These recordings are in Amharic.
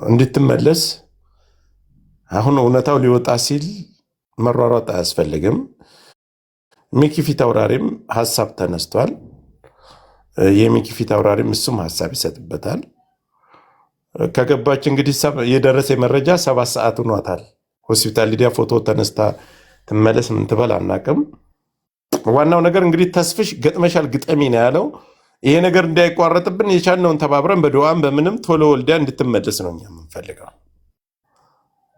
እንድትመለስ አሁን እውነታው ሊወጣ ሲል መሯሯጥ አያስፈልግም። ሚኪ ፊት አውራሪም ሀሳብ ተነስቷል። የሚኪ ፊት አውራሪም እሱም ሀሳብ ይሰጥበታል። ከገባች እንግዲህ የደረሰ መረጃ 7 ሰዓት ሆኗታል። ሆስፒታል ሊዲያ ፎቶ ተነስታ ትመለስ ምን ትበል አናቅም። ዋናው ነገር እንግዲህ ተስፍሽ ገጥመሻል ግጠሚ ነው ያለው። ይሄ ነገር እንዳይቋረጥብን የቻልነውን ተባብረን በዱዓም በምንም ቶሎ ወልዳ እንድትመለስ ነው እኛ የምንፈልገው።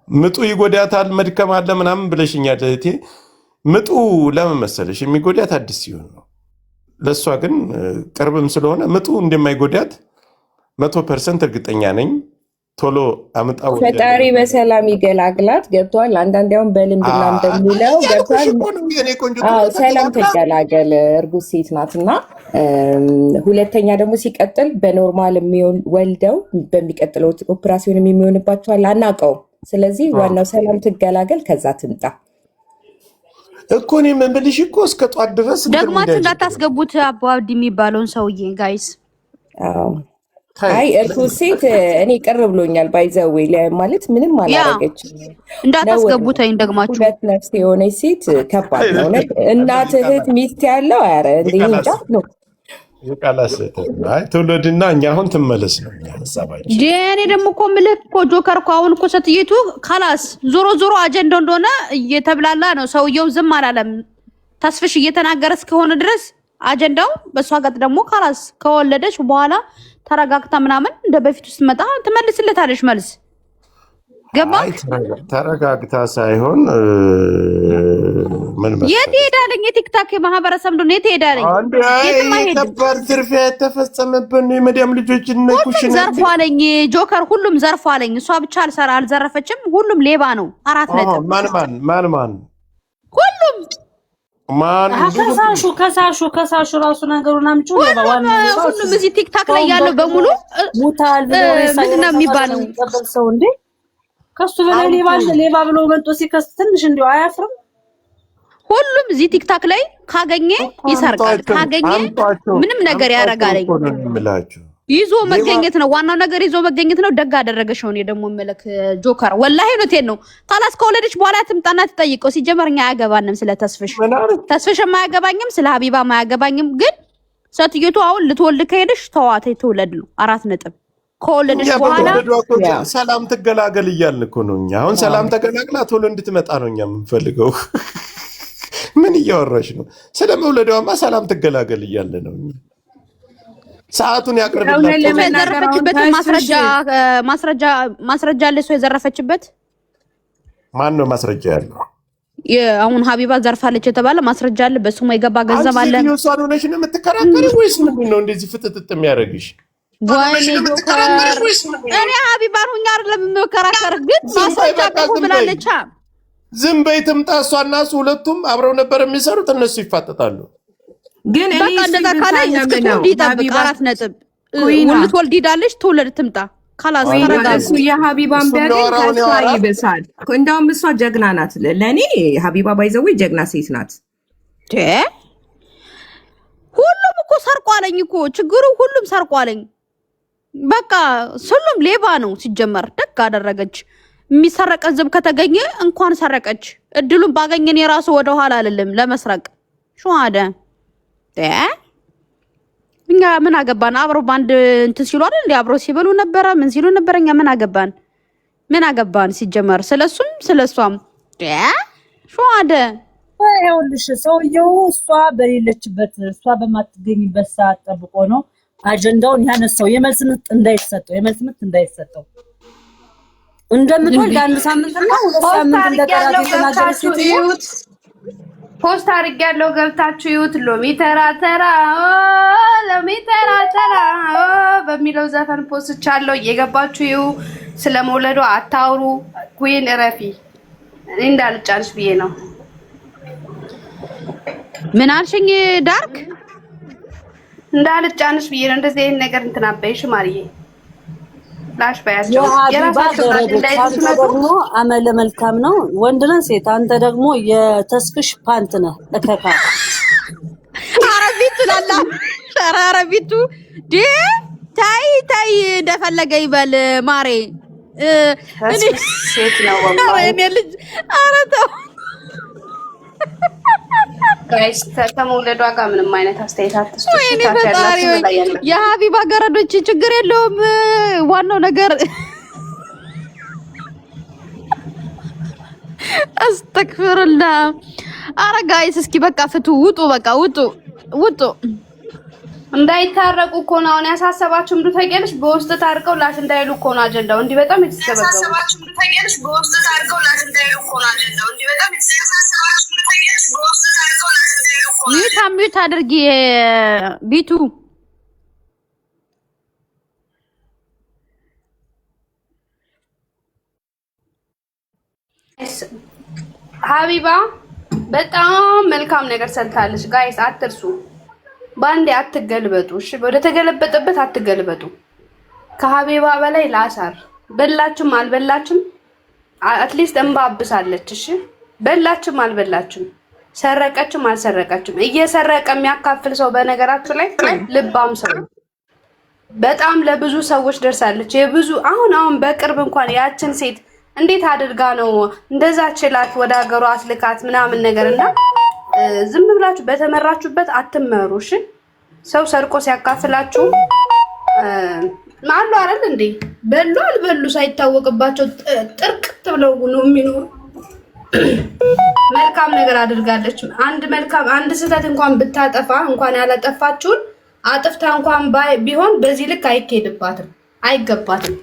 ምጡ ይጎዳታል መድከም አለ ምናምን ብለሽኛል እህቴ። ምጡ ለምን መሰለሽ የሚጎዳት አዲስ ሲሆን ነው። ለእሷ ግን ቅርብም ስለሆነ ምጡ እንደማይጎዳት 100% እርግጠኛ ነኝ። ቶሎ አምጣው ፈጣሪ በሰላም ይገላግላት። ገብቷል። አንዳንድ ያውም በልምድና እንደሚለው ገብቷል። ሰላም ተገላገል። እርጉዝ ሴት ናትና፣ ሁለተኛ ደግሞ ሲቀጥል በኖርማል ወልደው በሚቀጥለው ኦፕራሲዮን የሚሆንባቸዋል አናውቀውም። ስለዚህ ዋናው ሰላም ትገላገል፣ ከዛ ትምጣ እኮ። እኔ ምን ብልሽ እኮ እስከ ጧት ድረስ ደግማችሁ እንዳታስገቡት አቦ አብዲ የሚባለውን ሰውዬ ጋይስ። አይ እርጉዝ ሴት እኔ ቅር ብሎኛል። ባይዘዌ ማለት ምንም አላረገችም። እንዳታስገቡትኝ ደግማችሁ። ሁለት ነፍስ የሆነች ሴት ከባድ ነው። እናት እህት ሚስት ያለው አረ እንዴ ነው ትውልድና እኛ አሁን ትመለስ ነው ሀሳባችን። እኔ ደግሞ እኮ የምልህ እኮ ጆከር እኮ አሁን እኮ ሴትየቱ ካላስ ዞሮ ዞሮ አጀንዳው እንደሆነ እየተብላላ ነው። ሰውየው ዝም አላለም። ተስፍሽ እየተናገረ እስከሆነ ድረስ አጀንዳው በእሷ ጋር ደግሞ ካላስ ከወለደች በኋላ ተረጋግታ ምናምን እንደ በፊቱ ስትመጣ ትመልስለታለች መልስ። ገባ? ተረጋግታ ሳይሆን ምን መሰለኝ የት ሄዳለኝ? የቲክታክ ማህበረሰብ እንደሆነ የት ሄዳለኝ? ከባድ ዝርፊያ የተፈጸመብን የመዲያም ልጆች ሁሉም ዘርፏለኝ። ጆከር ሁሉም ዘርፏለኝ። እሷ ብቻ አልዘረፈችም። ሁሉም ሌባ ነው። 4 ነጥብ። ማን ሁሉም ከሳሹ ራሱ ነገሩን አምጪ። ሁሉም እዚህ ቲክታክ ላይ ያለው በሙሉ ሙታል ምንድን ነው የሚባለው? ሰው እንዴ ከሱ በላይ ሌባ ብሎ መጥቶ ሲከስ ትንሽ እንዲያው አያፍርም? ሁሉም እዚህ ቲክታክ ላይ ካገኘ ይሰርቃል፣ ካገኘ ምንም ነገር ያረጋለኝ። ይዞ መገኘት ነው ዋናው ነገር፣ ይዞ መገኘት ነው። ደግ አደረገሽ። ነው ደግሞ መለክ ጆከር ወላሂ እውነቴን ነው። ካላስ ከወለደች በኋላ ትምጣና ትጠይቀው። ሲጀመር እኛ አያገባንም ስለ ተስፍሽ ማያገባኝም፣ ስለ ሀቢባ ማያገባኝም። ግን ሴትዮቱ አሁን ልትወልድ ከሄደሽ ተዋት፣ ትውለድ ነው 4 ነጥብ። ከወለደች በኋላ ሰላም ትገላገል እያልን እኮ ነው እኛ። አሁን ሰላም ተገላግላ ቶሎ እንድትመጣ ነው እኛ የምንፈልገው። ምን እያወራሽ ነው? ስለ መውለዷማ ሰላም ትገላገል እያለ ነው እኛ። ሰዓቱን ያቀርብላችሁ። የዘረፈችበት ማስረጃ አለ። እሷ የዘረፈችበት ማን ነው ማስረጃ ያለው? አሁን ሀቢባ ዘርፋለች የተባለ ማስረጃ አለ። በስሙ የገባ ገንዘብ አለ። አንቺ እሷን ሆነሽ ነው የምትከራከሪ ወይስ ምንድን ነው እንደዚህ ፍጥጥጥ የሚያደርግሽ? እኔ ሀቢባን ሁኛ አይደለም የምከራከር፣ ግን ማስረጃ አቅርቡ ብላለች። ዝም በይ ትምጣ። እሷና እሱ ሁለቱም አብረው ነበር የሚሰሩት። እነሱ ይፋጠጣሉ። ግን በቃ እንደዛ ካለ እስክትወልድ ይጠብቅ። 4 ነጥብ ልትወልድ ሄዳለች። ትውለድ ትምጣ። ካላስ ተረጋጉ። የሀቢባን ቢያገኝ ከእሷ ይብሳል። እንደውም እሷ ጀግና ናት። ለእኔ ሀቢባ ባይዘው ጀግና ሴት ናት። ሁሉም እኮ ሰርቋለኝ እኮ ችግሩ፣ ሁሉም ሰርቋለኝ። በቃ ሁሉም ሌባ ነው ሲጀመር። ደግ አደረገች። የሚሰረቅ ገንዘብ ከተገኘ እንኳን ሰረቀች። እድሉን ባገኘን የራሱ ወደኋላ አይደለም ለመስረቅ ሹሃደ እኛ ምን አገባን? አብሮ ባንድ እንትን ሲሉ አይደል እንዴ? አብሮ ሲበሉ ነበረ። ምን ሲሉ ነበረ? እኛ ምን አገባን ሲጀመር? ስለሱም ስለሷም ሹሃደ ይኸውልሽ፣ ሰውየው እሷ በሌለችበት እሷ በማትገኝበት ሰዓት ጠብቆ ነው አጀንዳውን ያነሳው። የመልስ ምት እንዳይሰጠው እንደምትወልድ 1 ሳምንትና 2 ሳምንት እንደቀራት የተናገረች ፖስት አድርጌያለሁ። ገብታችሁ ይዩት። ሎሚ ተራ ተራ በሚለው ዘፈን ፖስቻለሁ። እየገባችሁ ይዩ። ስለ መውለዷ አታውሩ። ኩዊን እረፊ። እኔ እንዳልጫንሽ ብዬ ነው። ምን አልሽኝ? ዳርክ እንዳልጫንሽ ብዬ ነው። እንደዚህ አይነት ነገር እንትን አበይሽ ማርዬ ላሽ ባያቸው የራሳቸው ደግሞ አመለ መልካም ነው። ወንድ ነህ ሴት? አንተ ደግሞ የተስፍሽ ፓንት ነህ። እከካ አረቢት ላላ ኧረ ቢቱ ታይ እንደፈለገ ይበል ማሬ። ሴት ነው እኔ ልጅ ኧረ ተው ጋይስ። ከመውለዷ ጋር ምንም አይነት አስተያየት አትስጡ። ወይኔ ፈጣሪ የሀቢባ ገረዶች ችግር የለውም። ዋናው ነገር አስተክፍርላ። ኧረ ጋይስ እስኪ በቃ ፍቱ፣ ውጡ፣ በቃ ውጡ። እንዳይታረቁ እኮ ነው አሁን ያሳሰባችሁ። ምንድን ታውቂያለሽ? በውስጥ ታርቀው ላሽ እንዳይሉ እኮ ነው አጀንዳው። እንዲህ በጣም የተሰበሰበው ያሳሰባችሁ። ምንድን ታውቂያለሽ? በውስጥ ታርቀው ላሽ እንዳይሉ እኮ ነው አጀንዳው። እንዲህ በጣም የተሰበሰባችሁ። ምንድን ታውቂያለሽ? በውስጥ ታርቀው ላሽ እንዳይሉ እኮ ነው። ሚዩት አድርጊ ቢቱ። ሀቢባ በጣም መልካም ነገር ሰርታለች። ጋይስ አትርሱ። ባንዴ አትገልበጡ። እሺ ወደ ተገለበጠበት አትገልበጡ። ከሀቢባ በላይ ላሳር በላችም አልበላችም አትሊስት እንባብሳለች። እሺ በላችም አልበላችም ሰረቀችም አልሰረቀችም እየሰረቀ የሚያካፍል ሰው በነገራችሁ ላይ ልባም ሰው በጣም ለብዙ ሰዎች ደርሳለች። የብዙ አሁን በቅርብ እንኳን ያችን ሴት እንዴት አድርጋ ነው እንደዛ ችላት ወደ ሀገሯ አስልካት ምናምን ነገርና ዝም ብላችሁ በተመራችሁበት አትመሩ። እሺ ሰው ሰርቆ ሲያካፍላችሁ ማሉ አይደል እንዴ? በሉ አልበሉ ሳይታወቅባቸው ጥርቅት ብለው ነው የሚኖሩ። መልካም ነገር አድርጋለች። አንድ ስህተት እንኳን ብታጠፋ እንኳን ያላጠፋችሁን አጥፍታ እንኳን ቢሆን በዚህ ልክ አይኬድባትም፣ አይገባትም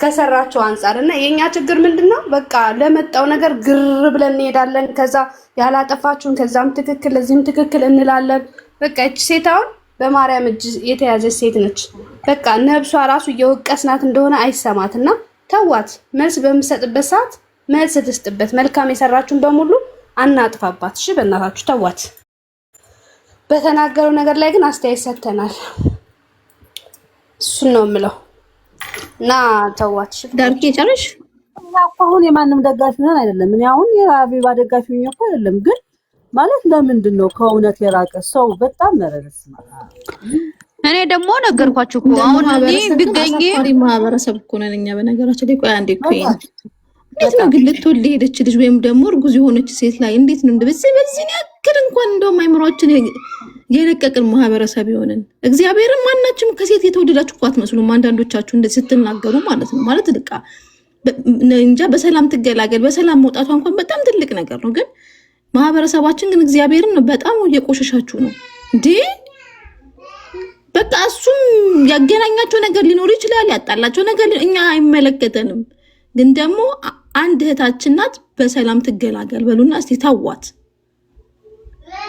ከሰራቸው አንፃር። እና የኛ ችግር ምንድነው? በቃ ለመጣው ነገር ግር ብለን እንሄዳለን። ከዛ ያላጠፋችሁን ከዛም ትክክል ለዚህም ትክክል እንላለን። በቃ እቺ ሴት አሁን በማርያም እጅ የተያዘች ሴት ነች። በቃ ነብሷ ራሱ እየወቀስናት እንደሆነ አይሰማትና ተዋት። መልስ በምሰጥበት ሰዓት መልስ ትስጥበት። መልካም የሰራችሁን በሙሉ አናጥፋባት። እሺ በእናታችሁ ተዋት። በተናገረው ነገር ላይ ግን አስተያየት ሰጥተናል። እሱን ነው የምለው። እና ተዋት። ዳርኬ ጨርሽ። አሁን የማንም ደጋፊ ሆነን አይደለም። እኔ አሁን የሀቢባ ደጋፊ ሆኜ እኮ አይደለም። ግን ማለት ለምንድን ነው ከእውነት የራቀ ሰው በጣም መረረስ ማለት? እኔ ደግሞ ነገርኳችሁ እኮ አሁን ቢገኝ ማህበረሰብ እኮ ነን እኛ። በነገራችን ላይ ቆይ አንዴ እኮ እንዴት ነው ግን ልትወልድ ሄደች ልጅ ወይም ደግሞ እርጉዝ የሆነች ሴት ላይ እንዴት ነው በዚህ ያክል እንኳን እንደውም አይምሯችን የለቀቅን ማህበረሰብ ይሆንን? እግዚአብሔርን ማናችሁም ከሴት የተወደዳችሁ እኮ አትመስሉም። አንዳንዶቻችሁ እንደዚህ ስትናገሩ ማለት ነው። ማለት ልቃ እንጃ በሰላም ትገላገል በሰላም መውጣቷ እንኳን በጣም ትልቅ ነገር ነው። ግን ማህበረሰባችን ግን እግዚአብሔርን በጣም እየቆሸሻችሁ ነው እንዴ። በቃ እሱም ያገናኛቸው ነገር ሊኖር ይችላል፣ ያጣላቸው ነገር እኛ አይመለከተንም። ግን ደግሞ አንድ እህታችን ናት፣ በሰላም ትገላገል በሉና እስቲ ታዋት።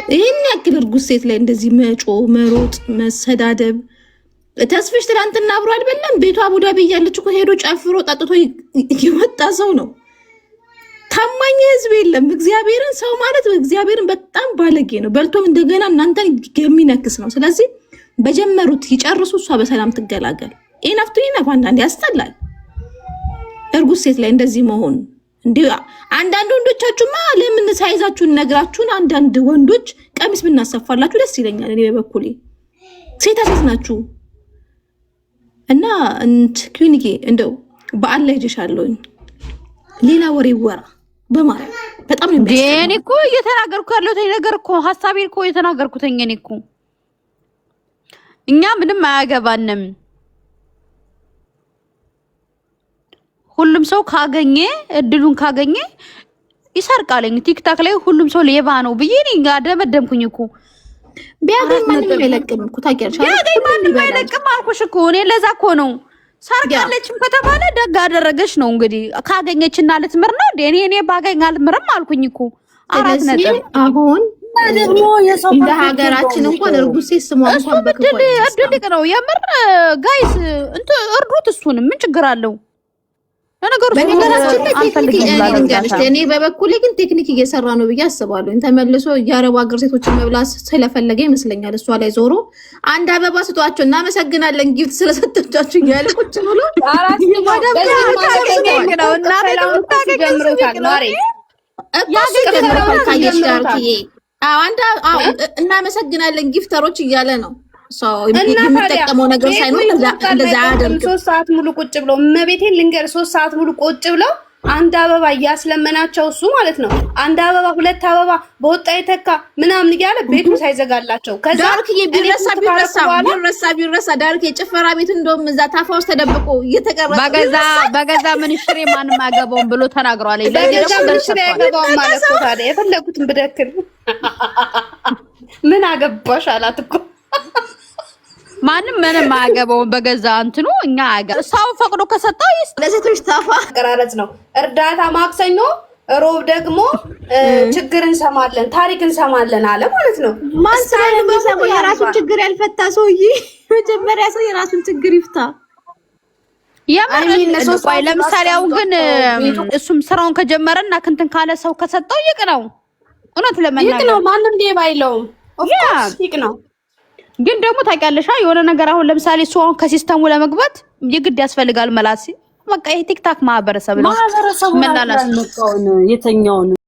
ይሄን ያክል እርጉዝ ሴት ላይ እንደዚህ መጮ መሮጥ መሰዳደብ። ተስፍሽ ትናንትና አብሮ አልበላም ቤቷ አቡዳቢ እያለች እኮ ሄዶ ጨፍሮ ጠጥቶ የወጣ ሰው ነው። ታማኝ ህዝብ የለም። እግዚአብሔርን ሰው ማለት እግዚአብሔርን በጣም ባለጌ ነው። በልቶም እንደገና እናንተን የሚነክስ ነው። ስለዚህ በጀመሩት ይጨርሱ፣ እሷ በሰላም ትገላገል። ኢናፍቱ ኢናፍ። አንዳንዴ ያስጠላል እርጉዝ ሴት ላይ እንደዚህ መሆን። እንዴ አንዳንድ ወንዶቻችሁማ ለምን ሳይዛችሁን ነግራችሁን አንዳንድ ወንዶች ቀሚስ ብናሰፋላችሁ ደስ ይለኛል። እኔ በበኩሌ ሴታ ሴት ናችሁ እና ክሊኒኬ እንደው በአላ ይጀሻለሁኝ ሌላ ወሬ ወራ በማርያም በጣም ነው እኔ እኮ እየተናገርኩ ያለሁት ነገር እኮ ሐሳቤን እኮ እየተናገርኩት እኔ እኮ እኛ ምንም አያገባንም። ሁሉም ሰው ካገኘ እድሉን ካገኘ ይሰርቃለኝ። ቲክታክ ላይ ሁሉም ሰው ሌባ ነው ብዬ እኔ ደመደምኩኝ እኮ። ቢያገኝ ማንም አይለቅም እኮ ታውቂያለሽ። ቢያገኝ ማንም አይለቅም አልኩሽ እኮ። እኔ ለዛ እኮ ነው ሰርቃለችም ከተባለ ደግ አደረገች ነው እንግዲህ። ካገኘችና ልትምር ነው እንዴ? እኔ ባገኝ አልምርም አልኩኝ እኮ። አራት ነጥብ። አሁን ደግሞ የሰው እንደ ሀገራችን እንኳን እርጉዝ ሴት ስሟ እንኳን እድልቅ ነው የምር ጋይስ። እርዱት። እሱንም ምን ችግር አለው? በነገራችን ላይ እኔ በበኩሌ ግን ቴክኒክ እየሰራ ነው ብዬ አስባለሁ። ተመልሶ የአረብ ሀገር ሴቶችን መብላት ስለፈለገ ይመስለኛል እሷ ላይ ዞሮ አንድ አበባ ስጧቸው እናመሰግናለን ጊፍት ስለሰጠቻችሁ እያለ ቁጭ ብሎ እናመሰግናለን ጊፍተሮች እያለ ነው ሰው የሚጠቀመው ነገር ሳይኖር እንደዛ አያደርግም። 3 ሰዓት ሙሉ ቁጭ ብለው መቤቴን ልንገር 3 ሰዓት ሙሉ ቁጭ ብለው አንድ አበባ እያስለመናቸው እሱ ማለት ነው 1 አበባ 2 አበባ በወጣ የተካ ምናምን እያለ ቤቱ ሳይዘጋላቸው ከዛ ቢረሳ ዳርክ የጭፈራ ቤት እንደውም እዛ ታፋ ውስጥ ተደብቆ እየተቀረጸ በገዛ ምን ሽሬ ማንም አገባውን ብሎ ተናግሯል። በገዛ ምን ሽሬ አገባውን ማለት ነው። ታዲያ የፈለኩትን ብደክል ምን አገባሽ አላት እኮ ማንም ምንም አያገባውም በገዛ እንትኑ እኛ ሰው ፈቅዶ ከሰጣው ለሴቶች ታፋ ቀራረጽ ነው። እርዳታ ማክሰኞ ሮብ ደግሞ ችግር እንሰማለን ታሪክ እንሰማለን አለ ማለት ነው። ማንሳለኝ የራሱን ችግር ያልፈታ ሰውዬ መጀመሪያ ሰው የራሱን ችግር ይፍታ። ለምሳሌ አሁን ግን እሱም ስራውን ከጀመረና ክንትን ካለ ሰው ከሰጣው ይቅነው። እውነት ለመናገር ይቅነው ማንም ዴ ባይለውም ኦፍኮርስ ይቅነው። ግን ደግሞ ታውቂያለሽ የሆነ ነገር አሁን ለምሳሌ እሱ አሁን ከሲስተሙ ለመግባት የግድ ያስፈልጋል መላሲ በቃ ይሄ ቲክታክ ማህበረሰብ ነው። ማህበረሰቡ የተኛውን